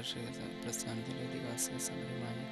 കാർഷിക പ്രസ്ഥാനത്തിലെ വികാസ സമരമായി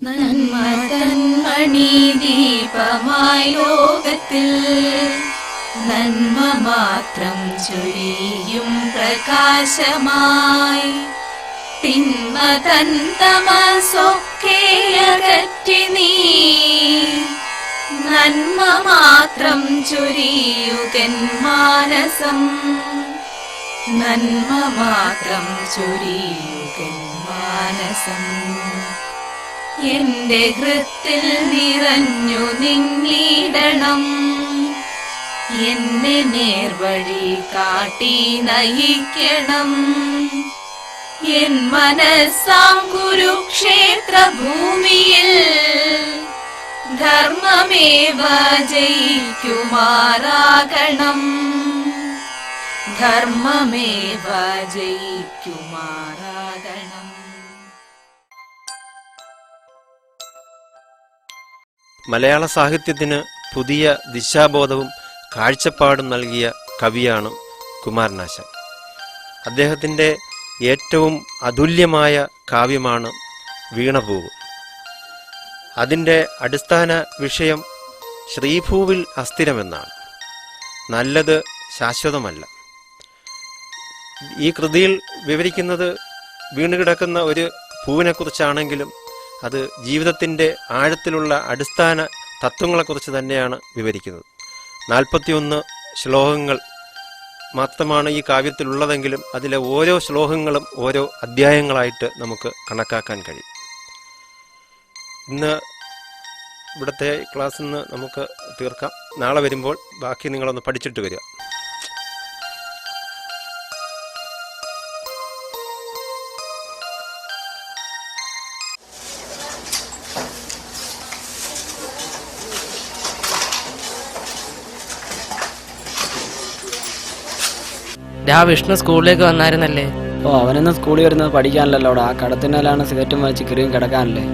നന്മ തന്മണി ദീപമായി ലോകത്തിൽ നന്മ മാത്രം ചൊരിയും പ്രകാശമായി തിന്മ തൻ തമസൊക്കെ അകറ്റി നീ നന്മ മാത്രം ചൊരിയുകൻ മാനസം നന്മ മാത്രം ചൊരിയുകൻ മാനസം എന്റെ ഹൃത്തിൽ നിറഞ്ഞു നിന്നിടണം എന്നെ നേർവഴി കാട്ടി നയിക്കണം എൻ മനസ്സാം കുരുക്ഷേത്ര ഭൂമിയിൽ ധർമ്മമേവ ജയിക്കുമാറാകണം ധർമ്മമേവ ജയിക്കുമാറാകണം. മലയാള സാഹിത്യത്തിന് പുതിയ ദിശാബോധവും കാഴ്ചപ്പാടും നൽകിയ കവിയാണ് കുമാരനാശാൻ. അദ്ദേഹത്തിൻ്റെ ഏറ്റവും അതുല്യമായ കാവ്യമാണ് വീണപൂവ്. അതിൻ്റെ അടിസ്ഥാന വിഷയം ശ്രീഭൂവിൽ അസ്ഥിരമെന്നാണ്. നല്ലത് ശാശ്വതമല്ല. ഈ കൃതിയിൽ വിവരിക്കുന്നത് വീണുകിടക്കുന്ന ഒരു പൂവിനെക്കുറിച്ചാണെങ്കിലും അത് ജീവിതത്തിൻ്റെ ആഴത്തിലുള്ള അടിസ്ഥാന തത്വങ്ങളെക്കുറിച്ച് തന്നെയാണ് വിവരിക്കുന്നത്. 41 ശ്ലോകങ്ങൾ മാത്രമാണ് ഈ കാവ്യത്തിലുള്ളതെങ്കിലും അതിലെ ഓരോ ശ്ലോകങ്ങളും ഓരോ അധ്യായങ്ങളായിട്ട് നമുക്ക് കണക്കാക്കാൻ കഴിയും. ഇന്ന് ഇവിടുത്തെ ക്ലാസ്സിൽ നിന്ന് നമുക്ക് തീർക്കാം. നാളെ വരുമ്പോൾ ബാക്കി നിങ്ങളൊന്ന് പഠിച്ചിട്ട് വരിക. വിഷ്ണു സ്കൂളിലേക്ക് വന്നായിരുന്നല്ലേ? അവനൊന്നും സ്കൂളിൽ വരുന്നത് പഠിക്കാനല്ലോ. ആ കടത്തിനാലാണ് സിഗരറ്റും വലിച്ച് കിറിയും കിടക്കാനല്ലേ.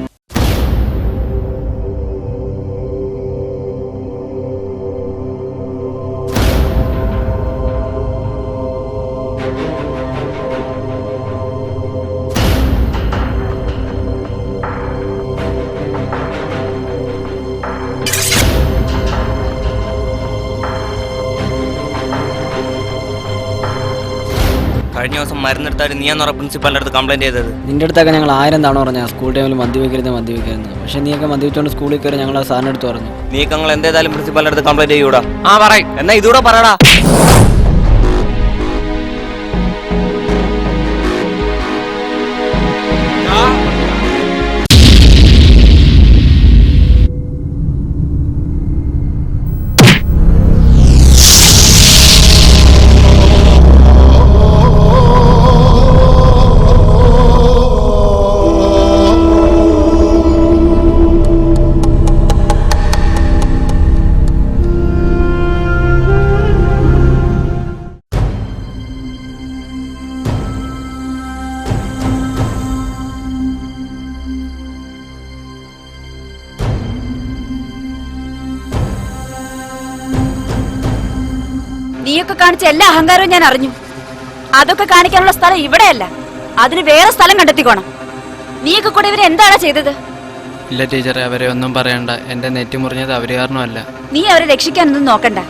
കഴിഞ്ഞ ദിവസം മരുന്നെടുത്താലും നീ എന്നാ പ്രിൻസിപ്പാളിന്റെ അടുത്ത് കംപ്ലൈന്റ് ചെയ്തത്? നിന്റെ അടുത്തൊക്കെ ഞങ്ങൾ 1000 തവണ പറഞ്ഞ സ്കൂൾ ടൈമിൽ മദ്യപിക്കരുത്. പക്ഷെ നീയൊക്കെ മദ്യപിച്ചോണ്ട് സ്കൂളിൽ കയറി ഞങ്ങൾ സാറിന്റെ അടുത്ത് പറഞ്ഞു. നീ ഞങ്ങൾ എന്തായാലും പ്രിൻസിപ്പാളിന്റെ അടുത്ത് കംപ്ലൈന്റ് ചെയ്യൂടാ? പറയും. എന്നാ ഇതൂടെ പറയടാ. നീയൊക്കെ കാണിച്ച എല്ലാ അഹങ്കാരവും ഞാൻ അറിഞ്ഞു. അതൊക്കെ കാണിക്കാനുള്ള സ്ഥലം ഇവിടെയല്ല, അതിന് വേറെ സ്ഥലം കണ്ടെത്തിക്കോണം. നീയൊക്കെ കൂടെ ഇവരെ എന്താണ് ചെയ്തത്? ഇല്ല ടീച്ചറെ, അവരെ ഒന്നും പറയണ്ട. എന്റെ നെറ്റി മുറിഞ്ഞത് അവര് കാരണമല്ല. നീ അവരെ രക്ഷിക്കാനൊന്നും നോക്കണ്ട.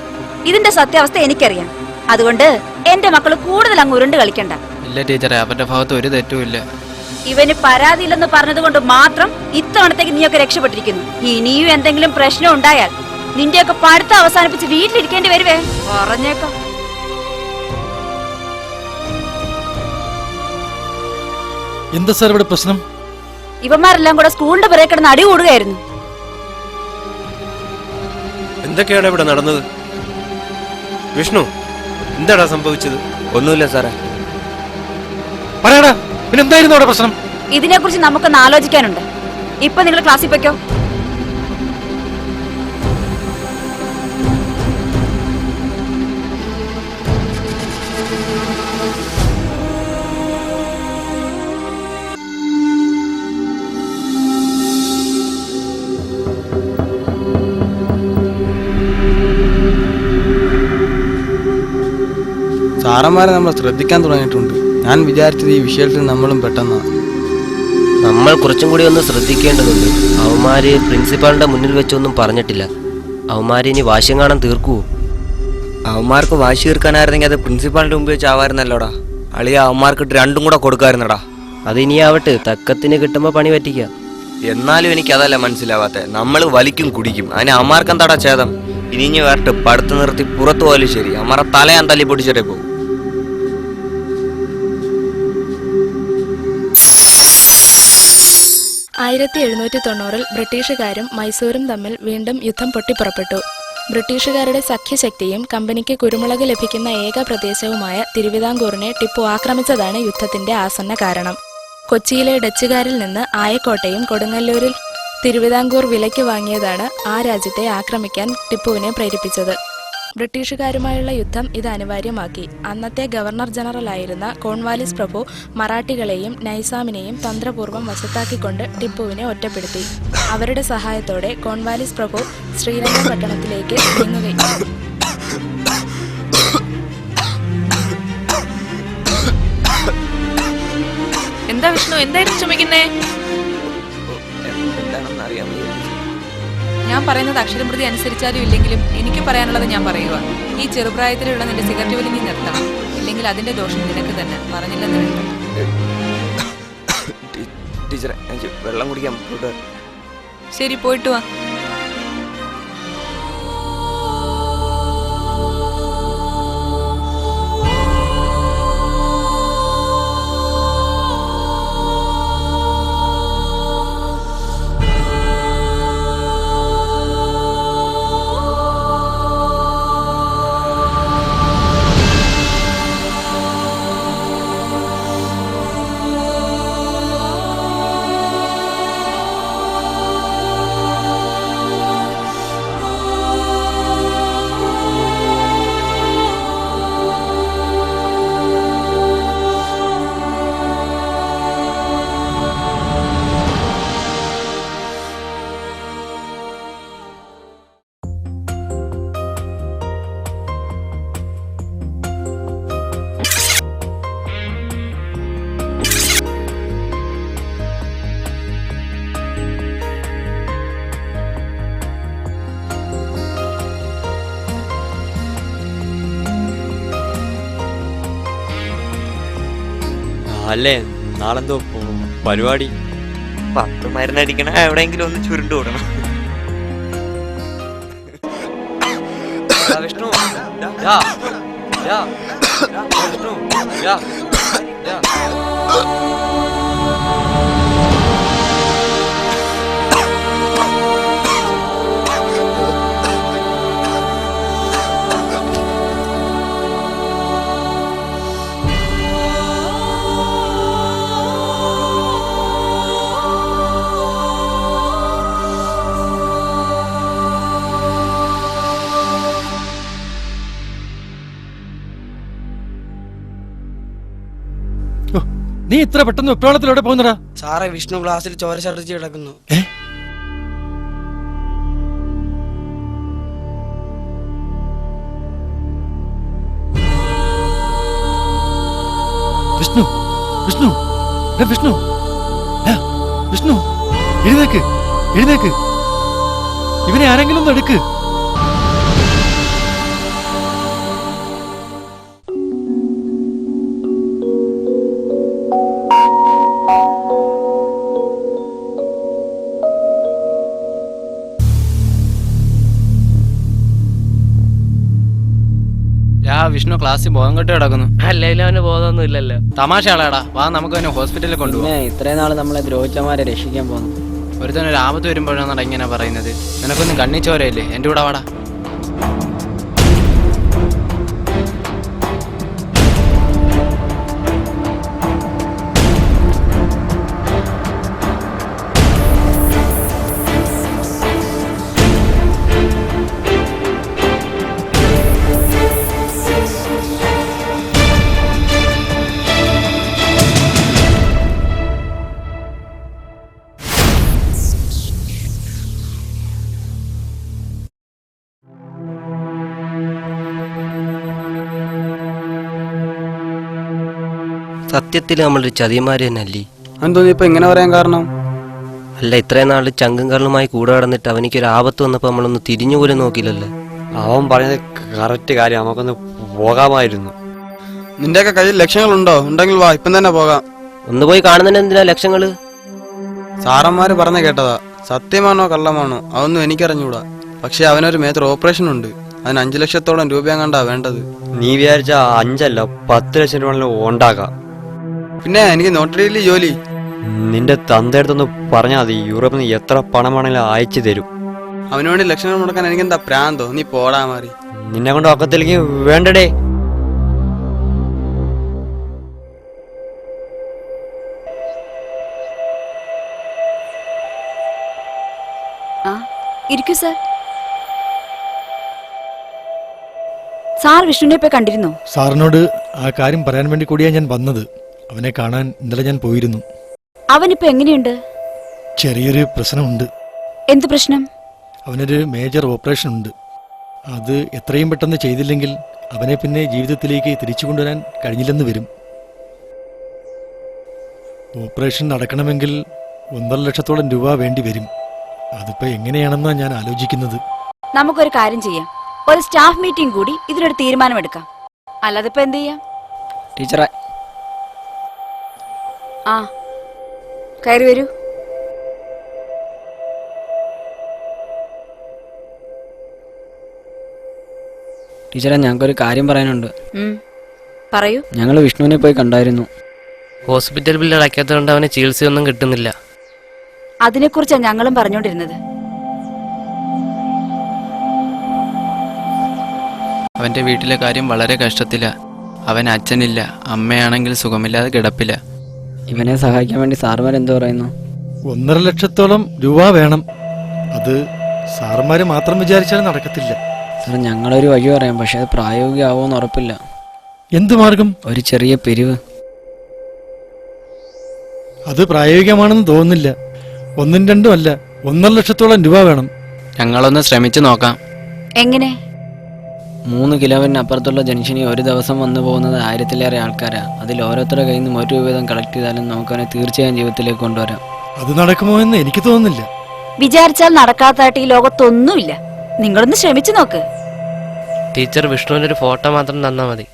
ഇതിന്റെ സത്യാവസ്ഥ എനിക്കറിയാം. അതുകൊണ്ട് എന്റെ മക്കള് കൂടുതൽ അങ്ങ് ഉരുണ്ട് കളിക്കണ്ട. ഇല്ല ടീച്ചറെ, അവരുടെ ഭാഗത്ത് ഒരു തെറ്റുമില്ല. ഇവന് പരാതിയില്ലെന്ന് പറഞ്ഞത് കൊണ്ട് മാത്രം ഇത്തവണത്തേക്ക് നീയൊക്കെ രക്ഷപ്പെട്ടിരിക്കുന്നു. ഇനിയും എന്തെങ്കിലും പ്രശ്നം ഉണ്ടായാൽ നിന്റെയൊക്കെ പഠിത്തം അവസാനിപ്പിച്ച് വീട്ടിലിരിക്കേണ്ടി വരുവേ, പറഞ്ഞേക്കാം. എന്താ സാർ ഇവിടെ പ്രശ്നം? ഇവന്മാരെല്ലാം കൂടെ സ്കൂളിന്റെ പിറകെ കിടന്ന് അടി കൂടുകയായിരുന്നു. എന്തൊക്കെയാണ് ഇവിടെ നടന്നത്? വിഷ്ണു, എന്താടാ സംഭവിച്ചത്? ഒന്നുമില്ല സാറേ. പറയടാ, പിന്നെ എന്തായിരുന്നു അവിടെ പ്രശ്നം? ഇതിനെക്കുറിച്ച് നമുക്കൊന്ന് ആലോചിക്കാനുണ്ട്. ഇപ്പൊ നിങ്ങൾ ക്ലാസ്സിൽ പൊയ്ക്കോ. സാറന്മാരെ നമ്മൾ ശ്രദ്ധിക്കാൻ തുടങ്ങിയിട്ടുണ്ട്. ഞാൻ വിചാരിച്ചത് ഈ വിഷയത്തിൽ നമ്മളും പെട്ടെന്നാണ്. നമ്മൾ കുറച്ചും കൂടി ഒന്ന് ശ്രദ്ധിക്കേണ്ടതുണ്ട്. അവന്മാര് പ്രിൻസിപ്പാളിന്റെ മുന്നിൽ വെച്ചൊന്നും പറഞ്ഞിട്ടില്ല. അവന്മാര് ഇനി വാശിയും കാണാൻ തീർക്കുവോ? അവന്മാർക്ക് വാശി തീർക്കാനായിരുന്നെങ്കിൽ അത് പ്രിൻസിപ്പാളിന്റെ മുമ്പ് വെച്ചാവായിരുന്നല്ലോടാ. അളിയ അവന്മാർക്കിട്ട് രണ്ടും കൂടെ കൊടുക്കായിരുന്നടാ. അതിനിയാവട്ടെ, തക്കത്തിന് കിട്ടുമ്പോ പണി പറ്റിക്കാം. എന്നാലും എനിക്ക് അതല്ല മനസ്സിലാവാത്തെ. നമ്മൾ വലിക്കും കുടിക്കും, അതിന് അവന്മാർക്ക് എന്താടാ ഛേദം? ഇനി വരട്ട് പടുത്ത് നിർത്തി പുറത്തു പോയാലും ശരി, അവന്മാരെ തല ഞാൻ തല്ലി പൊട്ടിച്ചിട്ടേ പോകും. 1790 ബ്രിട്ടീഷുകാരും മൈസൂരും തമ്മിൽ വീണ്ടും യുദ്ധം പൊട്ടിപ്പുറപ്പെട്ടു. ബ്രിട്ടീഷുകാരുടെ സഖ്യശക്തിയും കമ്പനിക്ക് കുരുമുളക് ലഭിക്കുന്ന ഏക പ്രദേശവുമായ തിരുവിതാംകൂറിനെ ടിപ്പു ആക്രമിച്ചതാണ് യുദ്ധത്തിന്റെ ആസന്ന കാരണം. കൊച്ചിയിലെ ഡച്ചുകാരിൽ നിന്ന് ആയക്കോട്ടയും കൊടുങ്ങല്ലൂരിൽ തിരുവിതാംകൂർ വിലയ്ക്ക് വാങ്ങിയതാണ് ആ രാജ്യത്തെ ആക്രമിക്കാൻ ടിപ്പുവിനെ പ്രേരിപ്പിച്ചത്. ബ്രിട്ടീഷുകാരുമായുള്ള യുദ്ധം ഇത് അനിവാര്യമാക്കി. അന്നത്തെ ഗവർണർ ജനറലായിരുന്ന കോൺവാലിസ് പ്രഭു മറാഠികളെയും നൈസാമിനെയും തന്ത്രപൂർവ്വം വശത്താക്കിക്കൊണ്ട് ടിപ്പുവിനെ ഒറ്റപ്പെടുത്തി. അവരുടെ സഹായത്തോടെ കോൺവാലിസ് പ്രഭു ശ്രീരംഗം പട്ടണത്തിലേക്ക് നീങ്ങുകയും എന്താ വിഷ്ണു, എന്തായിരുന്നു ചുമക്കുന്നേ? ഞാൻ പറയുന്നത് അക്ഷരം പ്രതി അനുസരിച്ചാലും ഇല്ലെങ്കിലും എനിക്ക് പറയാനുള്ളത് ഞാൻ പറയുക. ഈ ചെറുപ്രായത്തിലുള്ള നിന്റെ സിഗരറ്റ് വലി നീ നിർത്തണം, ഇല്ലെങ്കിൽ അതിന്റെ ദോഷം നിനക്ക് തന്നെ. പറഞ്ഞില്ലെന്ന് വേണ്ട. ടീച്ചറെ, വെള്ളം കുടിക്കാൻ. ശരി, പോയിട്ട് വാ. അല്ലേ, നാളെന്തോ പരിപാടി? 10 മരുന്നടിക്കണ എവിടെയെങ്കിലും ഒന്ന് ചുരുണ്ടു വിടണം. വിഷ്ണു, നീ ഇത്ര പെട്ടെന്ന് വെപ്രാളത്തിലൂടെ പോകുന്നടാ? സാറേ, വിഷ്ണു ക്ലാസ്സിൽ ചോര ഛർദ്ദിച്ച് കിടക്കുന്നു. വിഷ്ണു വിഷ്ണു വിഷ്ണു വിഷ്ണു എഴുന്നേക്ക് എഴുന്നേക്ക്, ഇവനെ ആരെങ്കിലും ഒന്ന് എടുക്ക്. വിഷ്ണു ക്ലാസ്സിൽ ബോധം കെട്ട് കിടക്കുന്നു. അല്ലെങ്കിലും അവന് ബോധമൊന്നും ഇല്ലല്ലോ. തമാശയാളാടാ, വാ നമുക്ക് അവനെ ഹോസ്പിറ്റലിൽ കൊണ്ടുപോകാം. പിന്നെ ഇത്രയും നാൾ നമ്മളെ ദ്രോഹിച്ചമാരെ രക്ഷിക്കാൻ പോകുന്നു. ഒരുത്തനൊരു ആപത്ത് വരുമ്പോഴാണ് ഇങ്ങനെ പറയുന്നത്. നിനക്കൊന്നും കണ്ണിച്ചോരയില്ലേ? എൻ്റെ കൂടെ വാടാ. സത്യത്തിൽ നമ്മളൊരു ചതിയന്മാര് തന്നെ അല്ലേ? എന്തോന്നി ഇപ്പൊ ഇങ്ങനെ പറയാൻ കാരണം? അല്ല, ഇത്രയും നാള് ചങ്കും കള്ളുമായി കൂടെ കടന്നിട്ട് അവനിക്കൊരു ആപത്ത് വന്നപ്പോൾ നമ്മളൊന്ന് തിരിഞ്ഞുപോലും നോക്കില്ലല്ലേ? അവൻ പറഞ്ഞത് കറക്റ്റ് കാര്യം, നമുക്കൊന്ന് പോകാമായിരുന്നു. നിന്റെയൊക്കെ കയ്യിൽ ലക്ഷ്യങ്ങളുണ്ടോ? ഉണ്ടെങ്കിൽ വാ, ഇപ്പം തന്നെ പോകാം. ഒന്ന് പോയി കാണുന്നതിന് എന്തിനാ ലക്ഷങ്ങള്? സാറന്മാര് പറഞ്ഞു കേട്ടതാ. സത്യമാണോ കള്ളമാണോ അതൊന്നും എനിക്കറിഞ്ഞൂടാ. പക്ഷെ അവനൊരു മേജർ ഓപ്പറേഷൻ ഉണ്ട്. അതിന് 5 ലക്ഷത്തോളം രൂപയും കണ്ടാ വേണ്ടത്. നീ വിചാരിച്ച 5 അല്ല 10 ലക്ഷം രൂപ ഉണ്ടാക്കാം. പിന്നെ എനിക്ക് നോട്ടറിയിൽ ജോലി. നിന്റെ തന്തടുത്തൊന്ന് പറഞ്ഞാൽ മതി, യൂറോപ്പിൽ നിന്ന് എത്ര പണമാണെങ്കിലും അയച്ചു തരും. അവന് വേണ്ടി ലക്ഷങ്ങൾ മുടക്കാൻ എനിക്കെന്താ പ്രാന്തോ? നീ പോടാ മാറി. നിന്നെ കൊണ്ട് ഒക്കത്തിലേക്ക് വേണ്ടടേ. ഇരിക്കൂ സാർ. സാർ വിഷ്ണുവിനെ പോയി കണ്ടിരുന്നോ? സാറിനോട് ആ കാര്യം പറയാൻ വേണ്ടി കൂടിയാ ഞാൻ വന്നത്. അവനെ കാണാൻ ഇന്നലെ ഞാൻ പോയിരുന്നു. അവനിപ്പോ എങ്ങനെയുണ്ട്? ചെറിയൊരു പ്രശ്നമുണ്ട്. എന്ത് പ്രശ്നം? അവനൊരു മേജർ ഓപ്പറേഷൻ ഉണ്ട്. അത് എത്രയും പെട്ടെന്ന് ചെയ്തില്ലെങ്കിൽ അവനെ പിന്നെ ജീവിതത്തിലേക്ക് തിരിച്ചു കൊണ്ടുവരാൻ കഴിഞ്ഞില്ലെന്ന് വരും. ഓപ്പറേഷൻ നടക്കണമെങ്കിൽ 1.5 ലക്ഷത്തോളം രൂപ വേണ്ടി വരും. അതിപ്പോ എങ്ങനെയാണെന്നാണ് ഞാൻ ആലോചിക്കുന്നത്. നമുക്കൊരു കാര്യം ചെയ്യാം, ഒരു സ്റ്റാഫ് മീറ്റിംഗ് കൂടി ഇതിനൊരു തീരുമാനമെടുക്കാം. അല്ലാതെ ഇപ്പൊ എന്ത് ചെയ്യാം? ടീച്ചറെ, ആ കയറി വരൂ. ടീച്ചറെ ഞങ്ങൾക്കൊരു കാര്യം പറയാനുണ്ട്. പറയൂ. ഞങ്ങൾ വിഷ്ണുവിനെ പോയി കണ്ടായിരുന്നു. ഹോസ്പിറ്റൽ ബില്ല് അടയ്ക്കാത്തതുകൊണ്ട് അവന് ചികിത്സയൊന്നും കിട്ടുന്നില്ല. അതിനെക്കുറിച്ചാണ് ഞങ്ങളും പറഞ്ഞുകൊണ്ടിരുന്നത്. അവൻ്റെ വീട്ടിലെ കാര്യം വളരെ കഷ്ടത്തില. അവൻ അച്ഛനില്ല, അമ്മയാണെങ്കിൽ സുഖമില്ലാതെ കിടപ്പില്ല. ഇവനെ സഹായിക്കാൻ വേണ്ടി സാറുമാർ എന്തു പറയുന്നു? 1.5 ലക്ഷത്തോളം രൂപ വേണം. അത് സാറന്മാര് മാത്രം വിചാരിച്ചാൽ നടക്കത്തില്ല. സാർ ഞങ്ങളൊരു വഴി പറയാം, പക്ഷെ അത് പ്രായോഗികമാവുമെന്ന് ഉറപ്പില്ല. എന്ത് മാർഗം? ഒരു ചെറിയ പിരിവ്. അത് പ്രായോഗികമാണെന്ന് തോന്നുന്നില്ല. 1ഉം 2ഉം അല്ല, 1.5 ലക്ഷത്തോളം രൂപ വേണം. ഞങ്ങളൊന്ന് ശ്രമിച്ചു നോക്കാം. എങ്ങനെ? 3 കിലോമീറ്ററിന് അപ്പുറത്തുള്ള ജംഗ്ഷനിൽ ഒരു ദിവസം വന്നു പോകുന്നത് 1000-ലേറെ ആൾക്കാരാ. അതിൽ ഓരോരുത്തരുടെ കയ്യിൽ നിന്ന് 1 രൂപ വീതം കളക്ട് ചെയ്താലും നമുക്കവനെ തീർച്ചയായും ജീവിതത്തിലേക്ക് കൊണ്ടുവരാം. അത് നടക്കുമോ എന്ന് എനിക്ക് തോന്നുന്നില്ല. വിചാരിച്ചാൽ നടക്കാത്തതായിട്ട് ഈ ലോകത്തൊന്നുമില്ല. നിങ്ങളൊന്ന് ശ്രമിച്ചു നോക്ക്. ടീച്ചർ വിഷ്ണുവിൻ്റെ ഒരു ഫോട്ടോ മാത്രം തന്നാൽ മതി.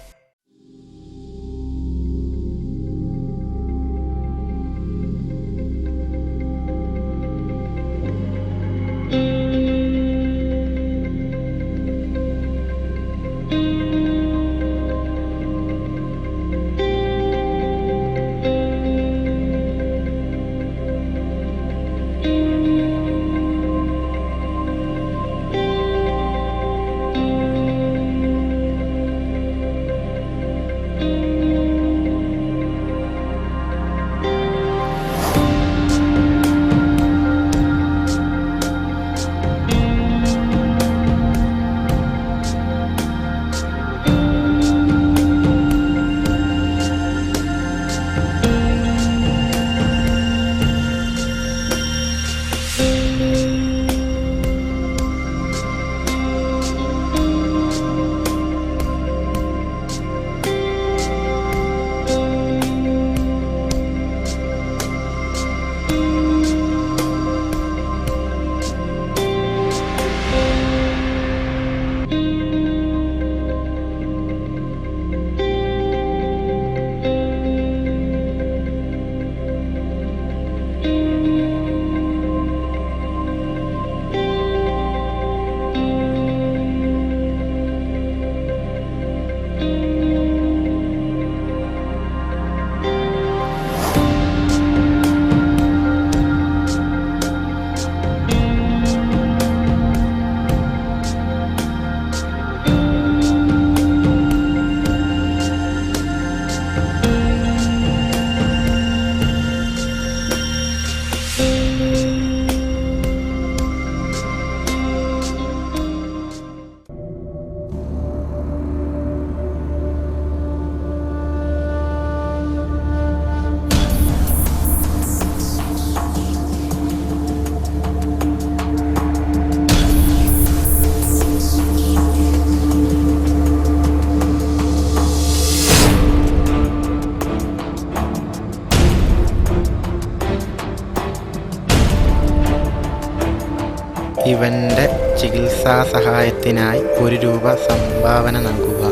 ഇവൻ്റെ ചികിത്സാ സഹായത്തിനായി 1 രൂപ സംഭാവന നൽകുക.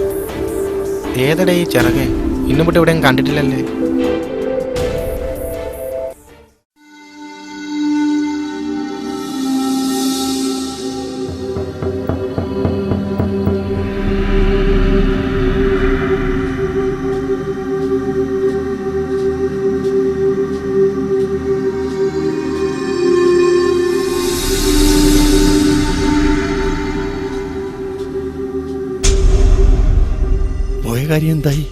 ഏതടേ ഈ ചിറകെ? ഇന്നും വിട്ട് എവിടെയും കണ്ടിട്ടില്ലല്ലേ? പോയ കാര്യം എന്തായി?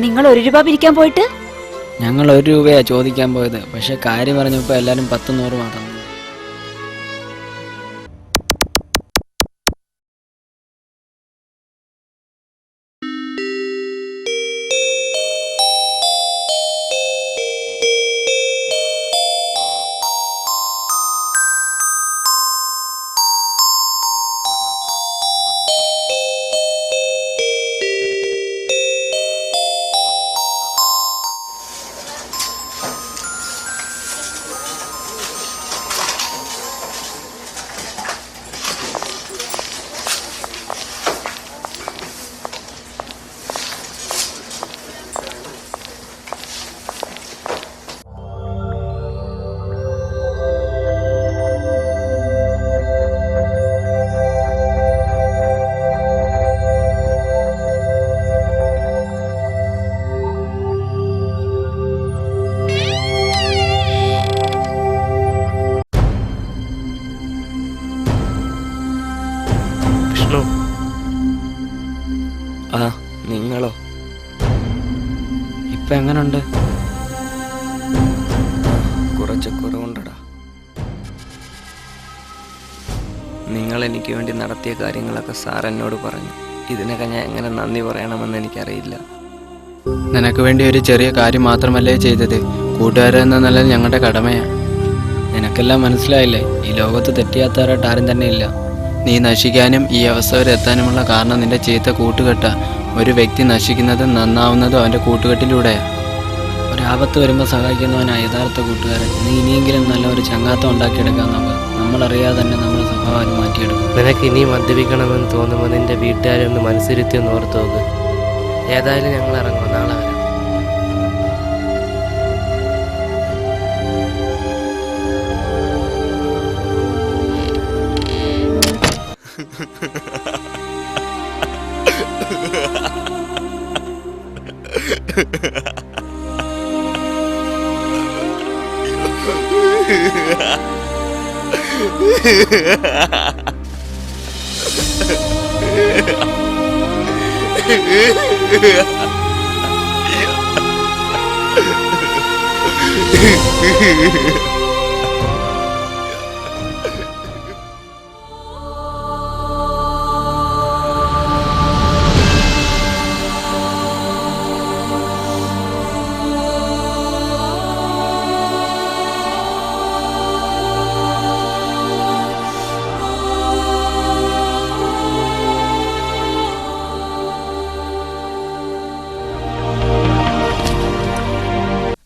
നിങ്ങൾ 1 രൂപ പിരിക്കാൻ പോയിട്ട് ഞങ്ങൾ 1 രൂപയാ ചോദിക്കാൻ പോയത്. പക്ഷെ കാര്യം പറഞ്ഞപ്പോൾ എല്ലാവരും 10 100 മാത്രം. ആ, നിങ്ങളോ? ഇപ്പൊ എങ്ങനുണ്ട്? കുറച്ച് കുറവുണ്ടടാ. നിങ്ങൾ എനിക്ക് വേണ്ടി നടത്തിയ കാര്യങ്ങളൊക്കെ സാർ എന്നോട് പറഞ്ഞു. ഇതിനൊക്കെ ഞാൻ എങ്ങനെ നന്ദി പറയണമെന്ന് എനിക്കറിയില്ല. നിനക്ക് വേണ്ടി ഒരു ചെറിയ കാര്യം മാത്രമല്ലേ ചെയ്തത്. കൂട്ടുകാരെന്ന നിലയിൽ ഞങ്ങളുടെ കടമയാണ്. നിനക്കെല്ലാം മനസ്സിലായില്ലേ? ഈ ലോകത്ത് തെറ്റിയാത്തവരായിട്ട് ആരും തന്നെ ഇല്ല. നീ നശിക്കാനും ഈ അവസ്ഥ വരെ എത്താനുമുള്ള കാരണം നിന്റെ ചീത്ത കൂട്ടുകെട്ട. ഒരു വ്യക്തി നശിക്കുന്നതും നന്നാവുന്നതും അവൻ്റെ കൂട്ടുകെട്ടിലൂടെയാണ്. ഒരാപത്ത് വരുമ്പോൾ സഹായിക്കുന്നവനാ യഥാർത്ഥ കൂട്ടുകാരൻ. നീ ഇനിയെങ്കിലും നല്ലൊരു ചങ്ങാത്തം ഉണ്ടാക്കിയെടുക്കാൻ നോക്കുക. നമ്മളറിയാതെ തന്നെ നമ്മുടെ സ്വഭാവം മാറ്റിയെടുക്കും. നിനക്ക് ഇനി മദ്യപിക്കണമെന്ന് തോന്നുമ്പോൾ നിന്റെ വീട്ടുകാരെ ഒന്ന് മനസ്സിരുത്തി ഒന്ന് ഓർത്ത് നോക്ക്. ഏതായാലും ഞങ്ങൾ ഇറങ്ങും. നാളെ വരാം.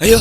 അയ്യോ